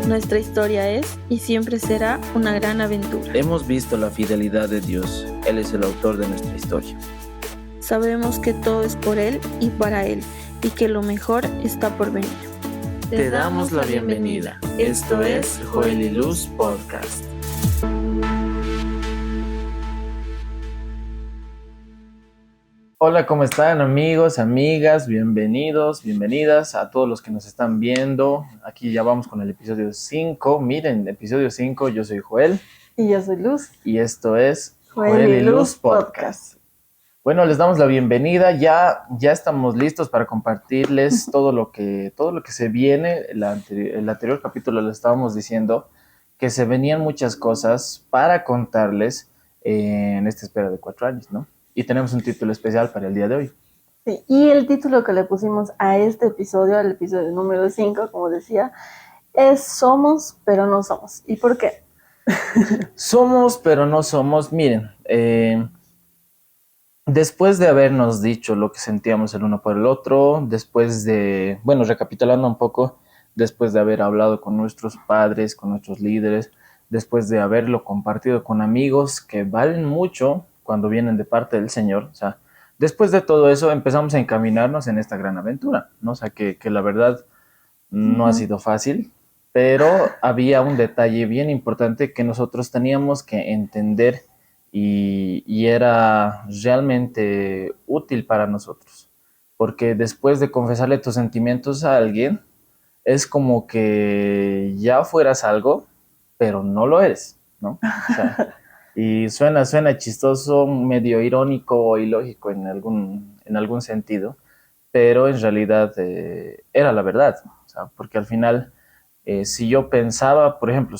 Nuestra historia es y siempre será una gran aventura. Hemos visto la fidelidad de Dios. Él es el autor de nuestra historia. Sabemos que todo es por Él y para Él, y que lo mejor está por venir. Te damos la bienvenida. Esto es Joel y Luz Podcast. Hola, ¿cómo están amigos, amigas? Bienvenidos, bienvenidas a todos los que nos están viendo. Aquí ya vamos con el episodio 5. Miren, episodio 5, yo soy Joel. Y yo soy Luz. Y esto es Joel y Luz Podcast. Bueno, les damos la bienvenida. Ya estamos listos para compartirles todo lo que se viene. El anterior capítulo les estábamos diciendo que se venían muchas cosas para contarles en esta espera de 4 años, ¿no? Y tenemos un título especial para el día de hoy. Sí, y el título que le pusimos a este episodio, al episodio número 5, como decía, es Somos, pero no somos. ¿Y por qué? Somos, pero no somos. Miren, después de habernos dicho lo que sentíamos el uno por el otro, después de, bueno, recapitulando un poco, después de haber hablado con nuestros padres, con nuestros líderes, después de haberlo compartido con amigos que valen mucho cuando vienen de parte del Señor, o sea, después de todo eso empezamos a encaminarnos en esta gran aventura, ¿no? O sea, que la verdad no ha sido fácil, pero había un detalle bien importante que nosotros teníamos que entender y era realmente útil para nosotros, porque después de confesarle tus sentimientos a alguien, es como que ya fueras algo, pero no lo eres, ¿no? O sea, y suena chistoso, medio irónico o ilógico en algún sentido, pero en realidad era la verdad, o sea, porque al final, si yo pensaba, por ejemplo,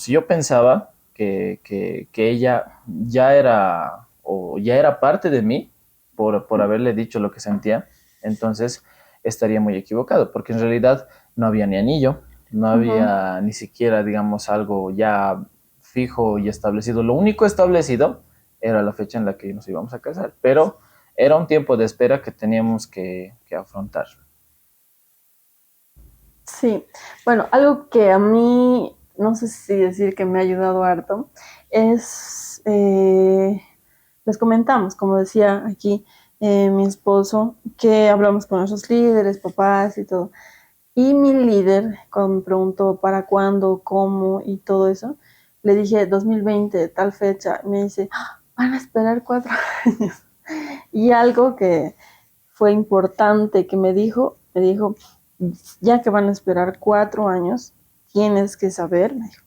que ella ya era parte de mí por haberle dicho lo que sentía, entonces estaría muy equivocado, porque en realidad no había ni anillo, no había ni siquiera, digamos, algo ya fijo y establecido. Lo único establecido era la fecha en la que nos íbamos a casar, pero era un tiempo de espera que teníamos que afrontar. Sí, bueno, algo que a mí, no sé si decir que me ha ayudado harto, es, les comentamos, como decía aquí mi esposo, que hablamos con nuestros líderes, papás y todo. Y mi líder, cuando me preguntó para cuándo, cómo y todo eso, le dije 2020, tal fecha. Me dice, van a esperar 4 años. Y algo que fue importante que me dijo, ya que van a esperar 4 años, tienes que saber, me dijo,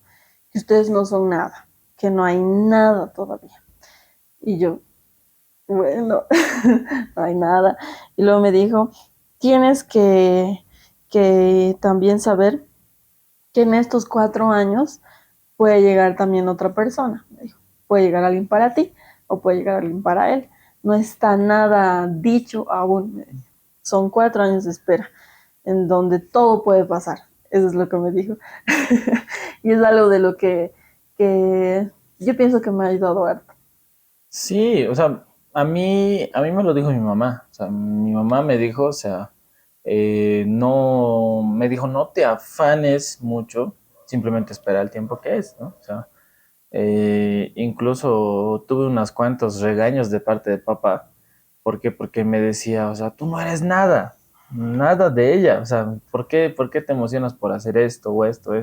que ustedes no son nada, que no hay nada todavía. Y yo, bueno, no hay nada. Y luego me dijo, tienes que también saber que en estos 4 años puede llegar también otra persona. Me dijo, puede llegar alguien para ti o puede llegar alguien para él. No está nada dicho aún. Son 4 años de espera en donde todo puede pasar. Eso es lo que me dijo. Y es algo de lo que yo pienso que me ha ayudado harto. Sí, o sea, a mí me lo dijo mi mamá. O sea, mi mamá me dijo, o sea, me dijo, no te afanes mucho, simplemente espera el tiempo que es, ¿no? O sea, incluso tuve unos cuantos regaños de parte de papá. ¿Por qué? Porque me decía, o sea, tú no eres nada, nada de ella. O sea, ¿por qué te emocionas por hacer esto o esto?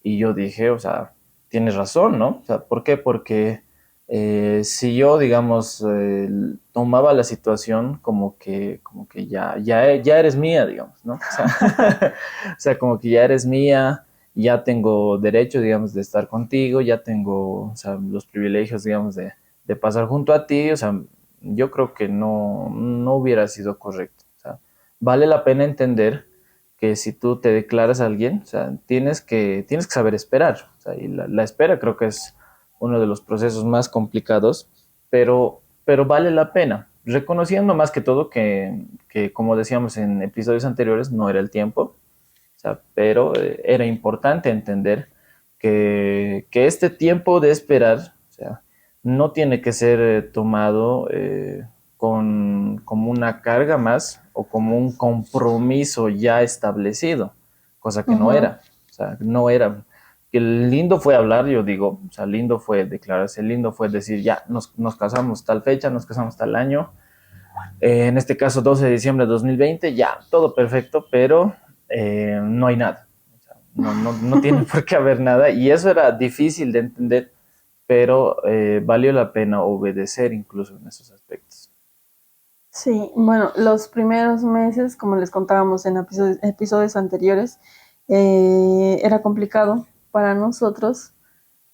Y yo dije, o sea, tienes razón, ¿no? O sea, ¿por qué? Porque si yo, digamos, tomaba la situación como que ya eres mía, digamos, ¿no? O sea, o sea, como que ya eres mía, ya tengo derecho, digamos, de estar contigo, ya tengo, o sea, los privilegios, digamos, de pasar junto a ti, o sea, yo creo que no hubiera sido correcto. O sea, vale la pena entender que si tú te declaras a alguien, o sea, tienes que saber esperar. O sea, y la espera creo que es uno de los procesos más complicados, pero vale la pena. Reconociendo más que todo que, como decíamos en episodios anteriores, no era el tiempo, o sea, pero era importante entender que este tiempo de esperar, o sea, no tiene que ser tomado como una carga más o como un compromiso ya establecido, cosa que no era. O sea, no era. que lindo fue hablar, yo digo, o sea, lindo fue declararse, lindo fue decir, ya, nos casamos tal fecha, nos casamos tal año, en este caso 12 de diciembre de 2020, ya, todo perfecto, pero no hay nada. O sea, no tiene por qué haber nada y eso era difícil de entender, pero valió la pena obedecer incluso en esos aspectos. Sí, bueno, los primeros meses, como les contábamos en episodios anteriores, era complicado para nosotros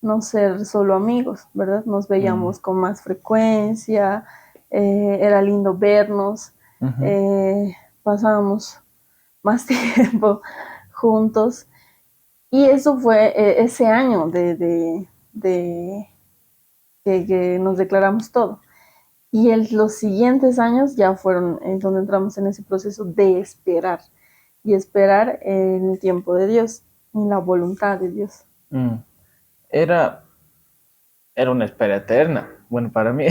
no ser solo amigos, ¿verdad? Nos Mm, veíamos con más frecuencia, era lindo vernos, ujú, eh, pasábamos más tiempo juntos y eso fue ese año de que nos declaramos todo. Y los siguientes años ya fueron en donde entramos en ese proceso de esperar y esperar en el tiempo de Dios, en la voluntad de Dios. mm. Era, era una espera eterna. Bueno, para mí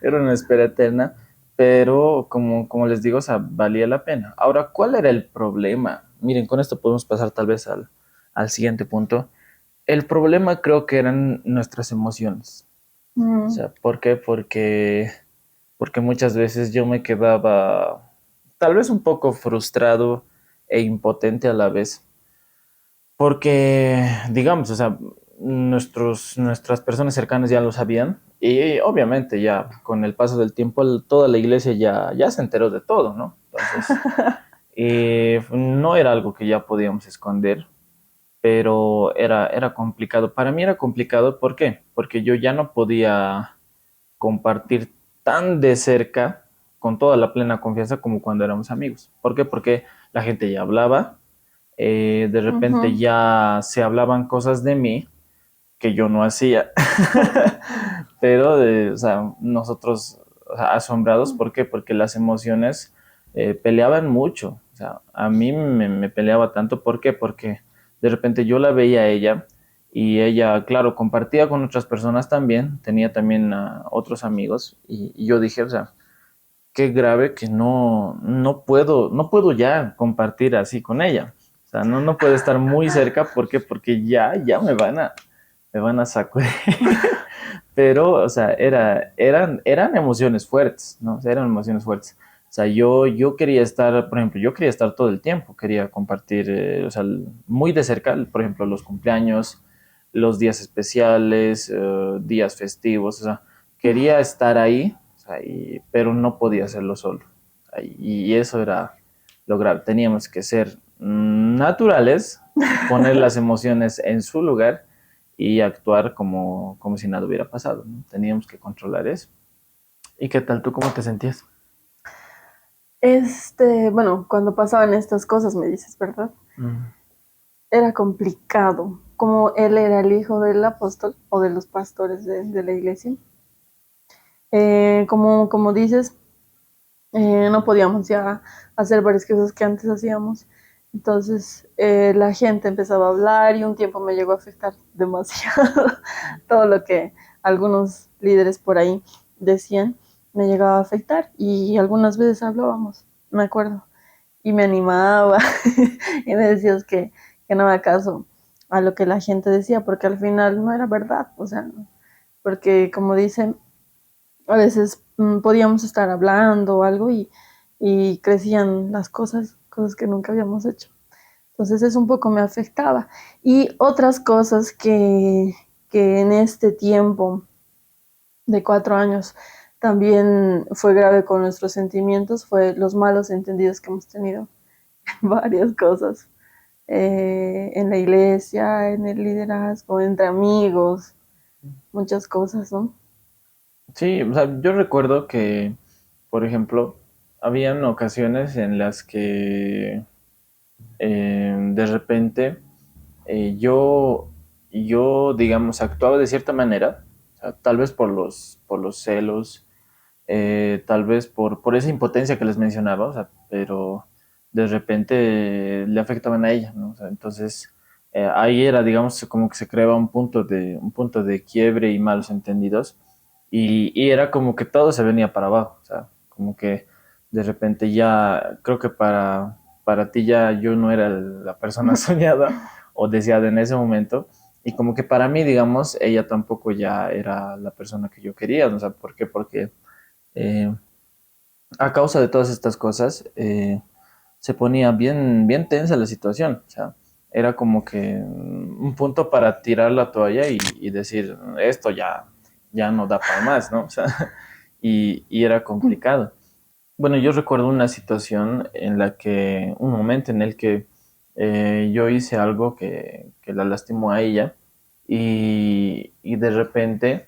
era una espera eterna, pero como les digo, o sea, valía la pena. Ahora, ¿cuál era el problema? Miren, con esto podemos pasar tal vez al siguiente punto. El problema creo que eran nuestras emociones. O Mm, sea, ¿por qué? Porque muchas veces yo me quedaba tal vez un poco frustrado e impotente a la vez. Porque, digamos, o sea, nuestras personas cercanas ya lo sabían y obviamente ya con el paso del tiempo toda la iglesia ya se enteró de todo, ¿no? Entonces, no era algo que ya podíamos esconder, pero era complicado. Para mí era complicado, ¿por qué? Porque yo ya no podía compartir tan de cerca, con toda la plena confianza como cuando éramos amigos. ¿Por qué? Porque la gente ya hablaba, de repente ujú. ya se hablaban cosas de mí que yo no hacía, pero o sea, nosotros o sea, asombrados, ¿por qué? Porque las emociones peleaban mucho, o sea, a mí me peleaba tanto, ¿por qué? Porque de repente yo la veía a ella y ella, claro, compartía con otras personas también, tenía también otros amigos y yo dije, o sea, qué grave que no puedo ya compartir así con ella. O sea, no puedo estar muy cerca, ¿por qué? Porque ya me van a sacudir. Pero, o sea, eran emociones fuertes, ¿no? O sea, eran emociones fuertes. O sea, yo quería estar, por ejemplo, yo quería estar todo el tiempo, quería compartir, o sea, muy de cerca, por ejemplo, los cumpleaños, los días especiales, días festivos, o sea, quería estar ahí, o sea, pero no podía hacerlo solo. O sea, y eso era lo grave. Teníamos que ser naturales, poner las emociones en su lugar y actuar como si nada hubiera pasado, ¿no? Teníamos que controlar eso. ¿Y qué tal tú? ¿Cómo te sentías? Bueno, cuando pasaban estas cosas, me dices, ¿verdad? Mm, Era complicado. Como él era el hijo del apóstol o de los pastores de la iglesia, como dices, no podíamos ya hacer varias cosas que antes hacíamos. Entonces la gente empezaba a hablar y un tiempo me llegó a afectar demasiado todo lo que algunos líderes por ahí decían, me llegaba a afectar y algunas veces hablábamos, me acuerdo, y me animaba y me decías que no me haga caso a lo que la gente decía, porque al final no era verdad, o sea, porque como dicen, a veces podíamos estar hablando o algo y crecían las cosas que nunca habíamos hecho. Entonces eso un poco me afectaba. Y otras cosas que en este tiempo de 4 años también fue grave con nuestros sentimientos, fue los malos entendidos que hemos tenido en varias cosas, en la iglesia, en el liderazgo, entre amigos, muchas cosas, ¿no? sí, o sea, yo recuerdo que, por ejemplo, habían ocasiones en las que de repente yo, digamos, actuaba de cierta manera, o sea, tal vez por los celos, tal vez por esa impotencia que les mencionaba, o sea, pero de repente le afectaban a ella, ¿no? O sea, entonces, ahí era, digamos, como que se creaba un punto de quiebre y malos entendidos, y era como que todo se venía para abajo, o sea, como que de repente ya, creo que para ti ya yo no era la persona soñada, o deseado en ese momento. Y como que para mí, digamos, ella tampoco ya era la persona que yo quería. O sea, ¿por qué? Porque eh, a causa de todas estas cosas, se ponía bien, bien tensa la situación. O sea, era como que un punto para tirar la toalla y decir, esto ya no da para más, ¿no? O sea, y era complicado. Bueno, yo recuerdo una situación en la que, un momento en el que yo hice algo que la lastimó a ella y de repente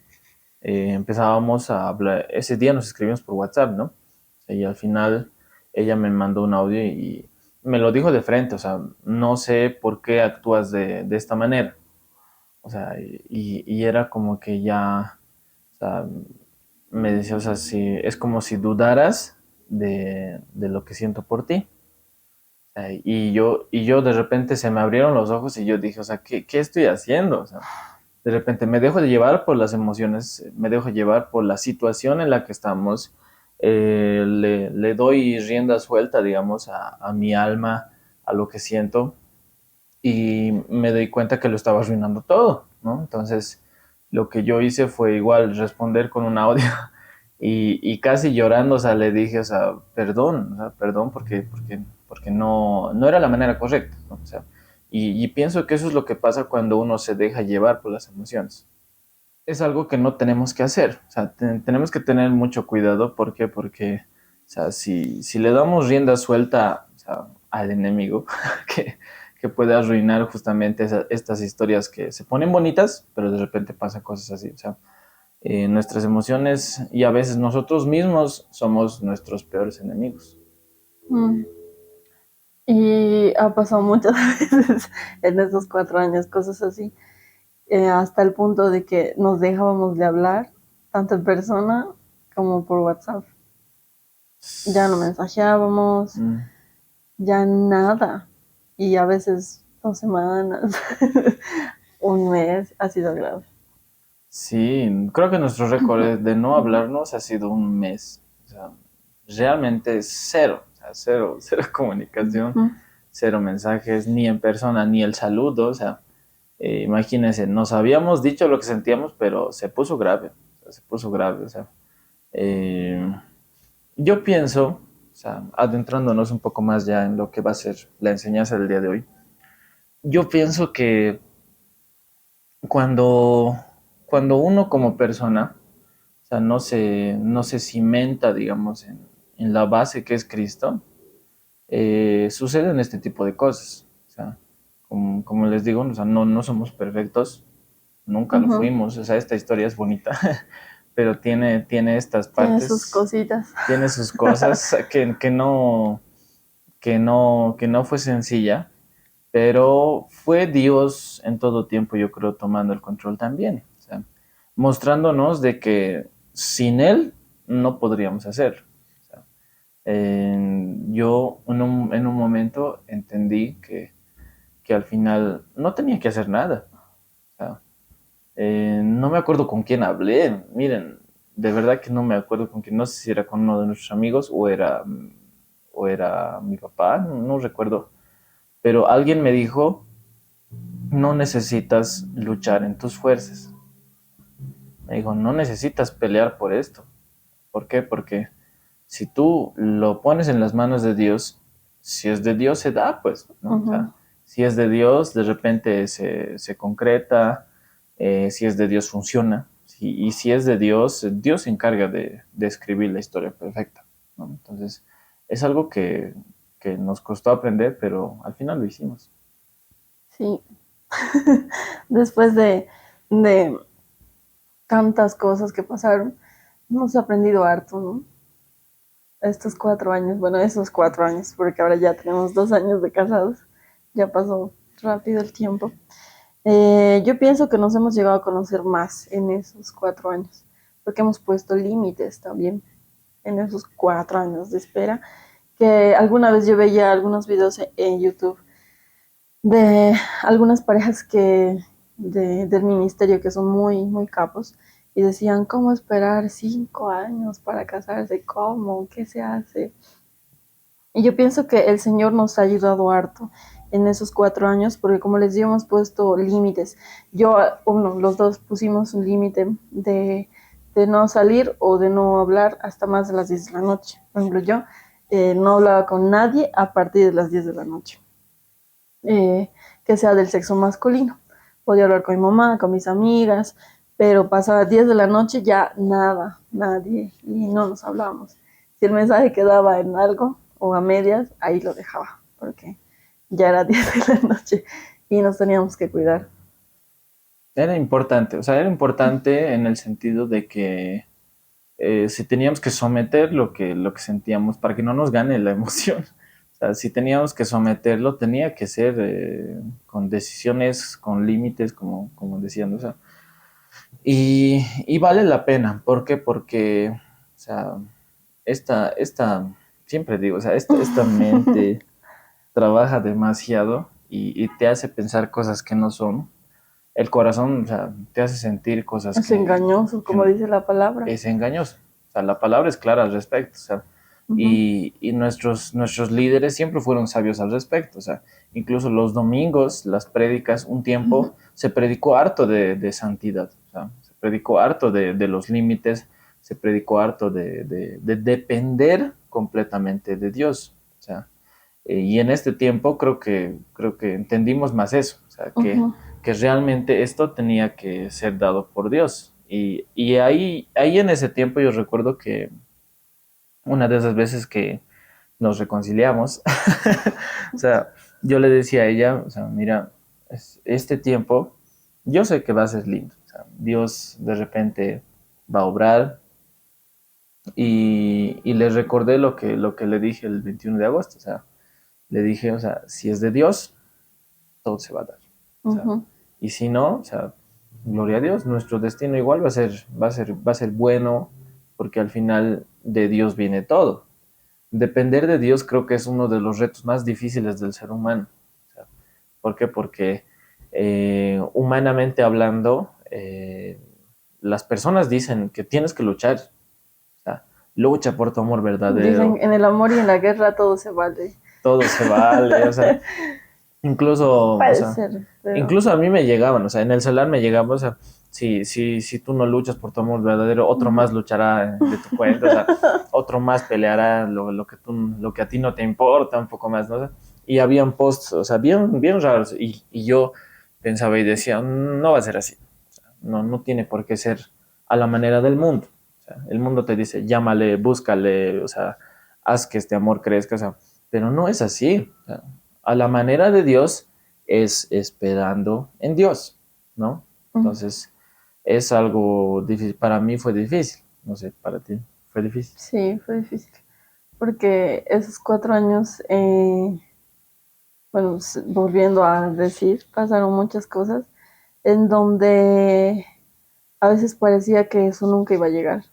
empezábamos a hablar, ese día nos escribimos por WhatsApp, ¿no? Y al final ella me mandó un audio y me lo dijo de frente, o sea, no sé por qué actúas de esta manera. O sea, y era como que ya, o sea, me decía, o sea, si, es como si dudaras de lo que siento por ti. Y yo de repente se me abrieron los ojos y yo dije, o sea, ¿qué estoy haciendo? O sea, de repente me dejo de llevar por las emociones, me dejo llevar por la situación en la que estamos, le doy rienda suelta, digamos, a mi alma, a lo que siento, y me doy cuenta que lo estaba arruinando todo, ¿no? Entonces, lo que yo hice fue igual responder con un audio y casi llorando, o sea, le dije, o sea, perdón porque no era la manera correcta, ¿no? O sea, y pienso que eso es lo que pasa cuando uno se deja llevar por las emociones. Es algo que no tenemos que hacer, o sea, tenemos que tener mucho cuidado, ¿por qué? Porque, o sea, si le damos rienda suelta, o sea, al enemigo, que, que puede arruinar justamente estas historias que se ponen bonitas, pero de repente pasan cosas así, o sea, nuestras emociones y a veces nosotros mismos somos nuestros peores enemigos. Mm. Y ha pasado muchas veces en estos 4 años, cosas así, hasta el punto de que nos dejábamos de hablar, tanto en persona como por WhatsApp. Ya no mensajeábamos, Mm. ya nada. Y a veces 2 semanas, un mes, ha sido grave. Sí, creo que nuestro récord de no hablarnos ha sido un mes. O sea, realmente cero, o sea, cero, cero comunicación, Mm. cero mensajes, ni en persona, ni el saludo. O sea, imagínense, nos habíamos dicho lo que sentíamos, pero se puso grave, o sea, se puso grave. O sea, eh, yo pienso, o sea, adentrándonos un poco más ya en lo que va a ser la enseñanza del día de hoy, yo pienso que cuando, cuando uno como persona, o sea, no se cimenta, digamos, en la base que es Cristo, suceden este tipo de cosas. O sea, como les digo, o sea, no somos perfectos, nunca lo Ujú. fuimos. O sea, esta historia es bonita, pero tiene estas Tiene sus partes, cositas. tiene sus cosas que no fue sencilla, pero fue Dios en todo tiempo, yo creo, tomando el control también. O sea, mostrándonos de que sin Él no podríamos hacerlo. O sea, yo en un momento entendí que al final no tenía que hacer nada. O sea, no me acuerdo con quién hablé. Miren, de verdad que no me acuerdo con quién. No sé si era con uno de nuestros amigos o era mi papá, no recuerdo. Pero alguien me dijo, no necesitas luchar en tus fuerzas. Me dijo, no necesitas pelear por esto. ¿Por qué? Porque si tú lo pones en las manos de Dios, si es de Dios se da, pues, ¿no? O sea, Ujú. si es de Dios, de repente se concreta, si es de Dios funciona, y si es de Dios, Dios se encarga de escribir la historia perfecta, ¿no? Entonces, es algo que nos costó aprender, pero al final lo hicimos. Sí. Después de tantas cosas que pasaron, hemos aprendido harto, ¿no? Estos 4 años, bueno, esos 4 años, porque ahora ya tenemos 2 años de casados, ya pasó rápido el tiempo. Yo pienso que nos hemos llegado a conocer más en esos 4 años, porque hemos puesto límites también en esos 4 años de espera, que alguna vez yo veía algunos videos en YouTube de algunas parejas del ministerio que son muy, muy capos y decían, ¿cómo esperar 5 años para casarse? ¿Cómo? ¿Qué se hace? Y yo pienso que el Señor nos ha ayudado harto en esos 4 años, porque como les digo, hemos puesto límites. Los dos pusimos un límite de no salir o de no hablar hasta más de las 10 de la noche. Por ejemplo, yo no hablaba con nadie a partir de las 10 de la noche, que sea del sexo masculino. Podía hablar con mi mamá, con mis amigas, pero pasaba 10 de la noche ya nada, nadie, y no nos hablábamos. Si el mensaje quedaba en algo o a medias, ahí lo dejaba, porque ya era 10 de la noche y nos teníamos que cuidar. Era importante, o sea, era importante en el sentido de que si teníamos que someter lo que sentíamos para que no nos gane la emoción. O sea, si teníamos que someterlo, tenía que ser con decisiones, con límites, como decían. O sea, y vale la pena. ¿Por qué? Porque, o sea, siempre digo, o sea, esta mente trabaja demasiado y te hace pensar cosas que no son. El corazón, o sea, te hace sentir cosas Es engañoso, como dice la palabra. es engañoso. O sea, la palabra es clara al respecto. O sea, Uh-huh. y nuestros líderes siempre fueron sabios al respecto. O sea, incluso los domingos, las prédicas, un tiempo Uh-huh. se predicó harto de santidad. O sea, se predicó harto de los límites, se predicó harto de depender completamente de Dios. O sea, y en este tiempo creo que entendimos más eso. O sea, Uh-huh. que realmente esto tenía que ser dado por Dios. Y ahí en ese tiempo yo recuerdo que una de esas veces que nos reconciliamos, o sea, yo le decía a ella, o sea, mira, este tiempo, yo sé que va a ser lindo. O sea, Dios de repente va a obrar y le recordé lo que le dije el 21 de agosto. O sea, le dije, o sea, si es de Dios, todo se va a dar. O sea, Uh-huh. y si no, o sea, gloria a Dios, nuestro destino igual va a ser bueno, porque al final de Dios viene todo. Depender de Dios creo que es uno de los retos más difíciles del ser humano. O sea, ¿por qué? Porque humanamente hablando, las personas dicen que tienes que luchar. O sea, lucha por tu amor Dicen, verdadero, en el amor y en la guerra todo se vale. todo se vale. O sea, incluso, o Puede sea, ser, pero... incluso a mí me llegaban, o sea, en el celular me llegaban, o sea, si tú no luchas por tu amor verdadero, otro Uh-huh. más luchará de tu cuenta, o sea, otro más peleará lo que a ti no te importa, un poco más, ¿no? O sea, y habían posts, o sea, bien, bien raros, y yo pensaba y decía, no va a ser así, o sea, no tiene por qué ser a la manera del mundo. O sea, el mundo te dice, llámale, búscale, o sea, haz que este amor crezca, o sea, pero no es así. O sea, a la manera de Dios es esperando en Dios, ¿no? Uh-huh. Entonces, es algo difícil. Para mí fue difícil. No sé, para ti fue difícil. Sí, fue difícil. Porque esos 4 años, bueno, volviendo a decir, pasaron muchas cosas en donde a veces parecía que eso nunca iba a llegar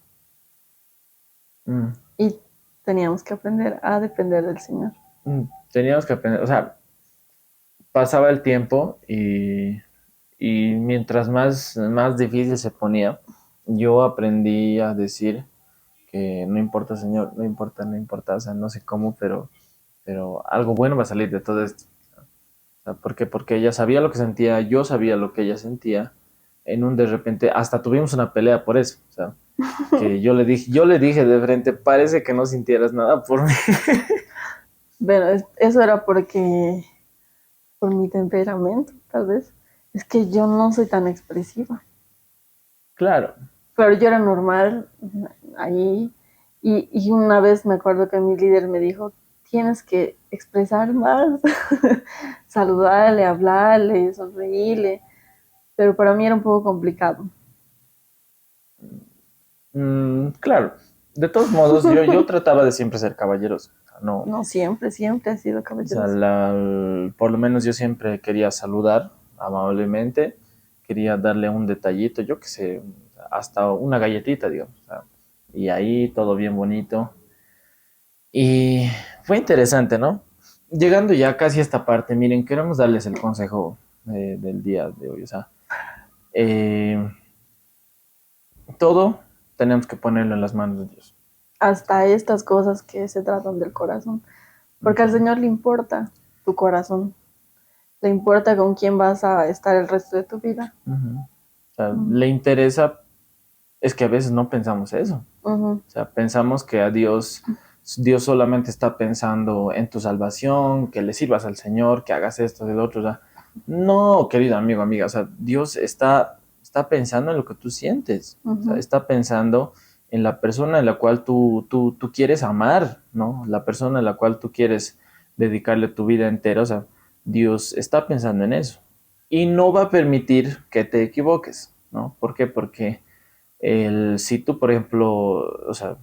Mm, y teníamos que aprender a depender del Señor. Teníamos que aprender, o sea, pasaba el tiempo y mientras más difícil se ponía, yo aprendí a decir que no importa, Señor, no importa, no importa, o sea, no sé cómo, pero algo bueno va a salir de todo esto. O sea, ¿por qué? Porque ella sabía lo que sentía, yo sabía lo que ella sentía. En un de repente, hasta tuvimos una pelea por eso. O sea, que yo le dije de frente, parece que no sintieras nada por mí. Bueno, eso era porque, por mi temperamento, tal vez. Es que yo no soy tan expresiva. Claro. Pero yo era normal ahí. Y una vez me acuerdo que mi líder me dijo, tienes que expresar más, saludarle, hablarle, sonreírle. Pero para mí era un poco complicado. Claro. De todos modos, yo trataba de siempre ser caballeroso. O sea, no, No siempre, siempre ha sido o sea, caballeroso. por lo menos yo siempre quería saludar amablemente, quería darle un detallito, yo qué sé, hasta una galletita, digamos. O sea, y ahí todo bien bonito. Y fue interesante, ¿no? Llegando ya casi a esta parte, miren, queremos darles el consejo del día de hoy. O sea, eh, todo tenemos que ponerlo en las manos de Dios. Hasta estas cosas que se tratan del corazón. Porque al Ujú. Señor le importa tu corazón. le importa con quién vas a estar el resto de tu vida. O sea, le interesa, es que a veces no pensamos eso. O sea, pensamos que a Dios solamente está pensando en tu salvación, que le sirvas al Señor, que hagas esto, del otro. O sea, no, querido amigo, amiga, o sea, Dios está pensando en lo que tú sientes. O sea, está pensando en la persona en la cual tú quieres amar, ¿no? La persona en la cual tú quieres dedicarle tu vida entera. O sea, Dios está pensando en eso. Y no va a permitir que te equivoques, ¿no? ¿Por qué? Porque si tú, por ejemplo, o sea,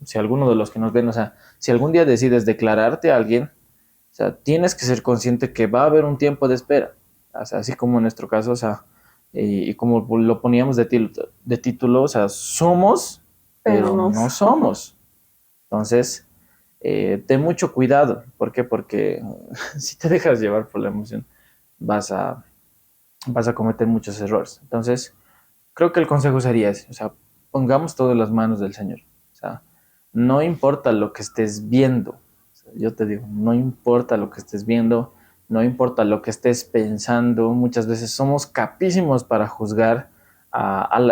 si alguno de los que nos ven, o sea, si algún día decides declararte a alguien, o sea, tienes que ser consciente que va a haber un tiempo de espera. O sea, así como en nuestro caso, o sea, y como lo poníamos de título, o sea, somos, pero no somos. Entonces, ten mucho cuidado. ¿Por qué? Porque si te dejas llevar por la emoción, vas a cometer muchos errores. Entonces, creo que el consejo sería ese, o sea, pongamos todo en las manos del Señor. O sea, no importa lo que estés viendo. O sea, yo te digo, no importa lo que estés viendo, no importa lo que estés pensando. Muchas veces somos capísimos para juzgar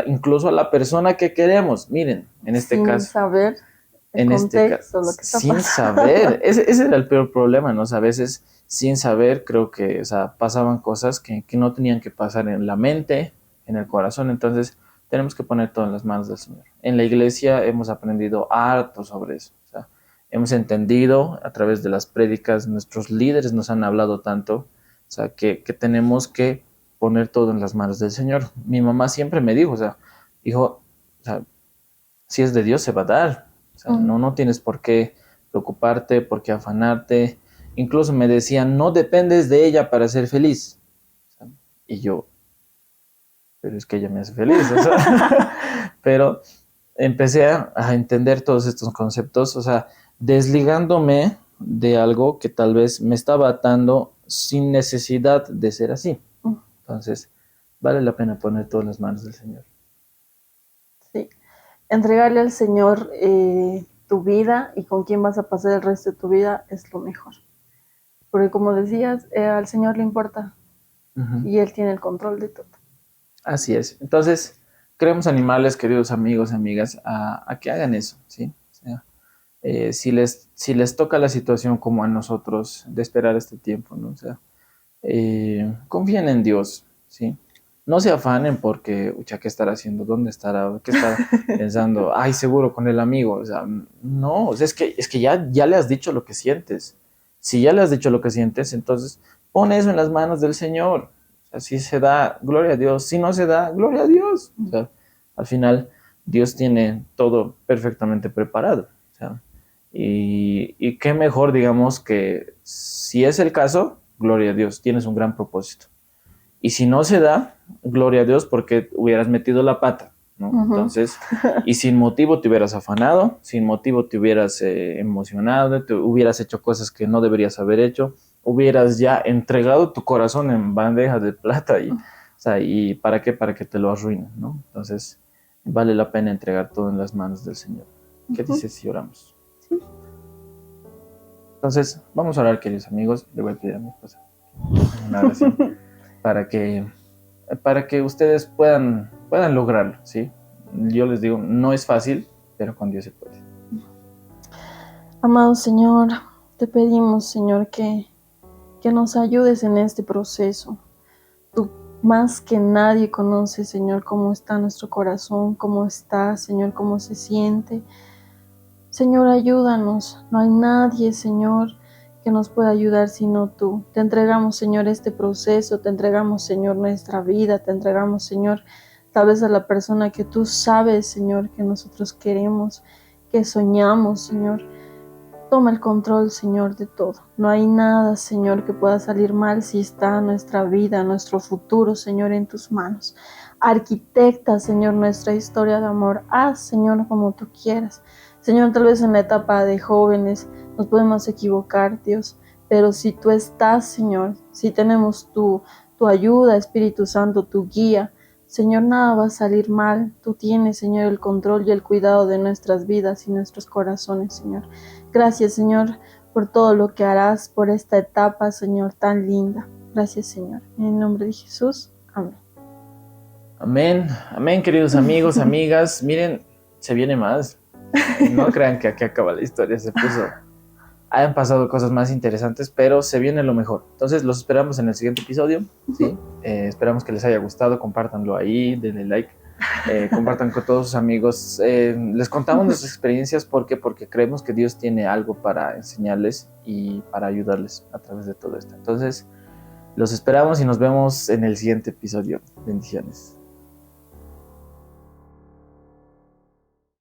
incluso a la persona que queremos. Miren, en este sin caso. saber el contexto, lo que está Sin pasando. saber, ese era el peor problema, ¿no? O sea, a veces sin saber creo que, o sea, pasaban cosas que no tenían que pasar en la mente, en el corazón. Entonces tenemos que poner todo en las manos del Señor. En la iglesia hemos aprendido harto sobre eso. O sea, hemos entendido a través de las prédicas, nuestros líderes nos han hablado tanto, o sea, que tenemos que poner todo en las manos del Señor. Mi mamá siempre me dijo, o sea, hijo, o sea, si es de Dios se va a dar. O sea, no tienes por qué preocuparte, por qué afanarte. Incluso me decían, no dependes de ella para ser feliz. O sea, y yo, pero es que ella me hace feliz. O sea, pero empecé a entender todos estos conceptos, o sea, desligándome de algo que tal vez me estaba atando sin necesidad de ser así. Entonces, vale la pena poner todas las manos del Señor. Sí, entregarle al Señor tu vida y con quién vas a pasar el resto de tu vida es lo mejor. Porque como decías, al Señor le importa y Él tiene el control de todo. Así es. Entonces, queremos animarles, queridos amigos y amigas, a que hagan eso, ¿sí? O sea, si les toca la situación como a nosotros de esperar este tiempo, ¿no? O sea, confíen en Dios, ¿sí? No se afanen porque, ucha, ¿qué estará haciendo? ¿Dónde estará? ¿Qué está pensando? Ay, seguro con el amigo. O sea, no, o sea, es que ya le has dicho lo que sientes. Si ya le has dicho lo que sientes, entonces pon eso en las manos del Señor. O sea, si se da, gloria a Dios. Si no se da, gloria a Dios. O sea, al final, Dios tiene todo perfectamente preparado. O sea, y qué mejor, digamos, que si es el caso, gloria a Dios, tienes un gran propósito. Y si no se da, gloria a Dios porque hubieras metido la pata, ¿no? Entonces, y sin motivo te hubieras afanado, sin motivo te hubieras emocionado, te hubieras hecho cosas que no deberías haber hecho, hubieras ya entregado tu corazón en bandeja de plata y, o sea, ¿y para qué? Para que te lo arruinen, ¿no? Entonces, vale la pena entregar todo en las manos del Señor. ¿Qué dices si oramos? Sí. Entonces, vamos a orar, queridos amigos. Le voy a pedir a mi esposa una oración para que ustedes puedan lograrlo, ¿sí? Yo les digo, no es fácil, pero con Dios se puede. Amado Señor, te pedimos, Señor, que nos ayudes en este proceso. Tú más que nadie conoces, Señor, cómo está nuestro corazón, cómo está, Señor, cómo se siente. Señor, ayúdanos. No hay nadie, Señor, que nos pueda ayudar sino tú. Te entregamos, Señor, este proceso. Te entregamos, Señor, nuestra vida. Te entregamos, Señor, tal vez a la persona que tú sabes, Señor, que nosotros queremos, que soñamos, Señor. Toma el control, Señor, de todo. No hay nada, Señor, que pueda salir mal si está nuestra vida, nuestro futuro, Señor, en tus manos. Arquitecta, Señor, nuestra historia de amor. Haz, Señor, como tú quieras. Señor, tal vez en la etapa de jóvenes nos podemos equivocar, Dios, pero si tú estás, Señor, si tenemos tu ayuda, Espíritu Santo, tu guía, Señor, nada va a salir mal. Tú tienes, Señor, el control y el cuidado de nuestras vidas y nuestros corazones, Señor. Gracias, Señor, por todo lo que harás por esta etapa, Señor, tan linda. Gracias, Señor. En el nombre de Jesús. Amén. Amén, amén, queridos amigos, amigas. Miren, se viene más. No crean que aquí acaba la historia, se puso. Hayan pasado cosas más interesantes, pero se viene lo mejor. Entonces los esperamos en el siguiente episodio, ¿sí? Esperamos que les haya gustado, compártanlo ahí, denle like, compartan con todos sus amigos. Les contamos nuestras experiencias porque creemos que Dios tiene algo para enseñarles y para ayudarles a través de todo esto. Entonces los esperamos y nos vemos en el siguiente episodio. Bendiciones.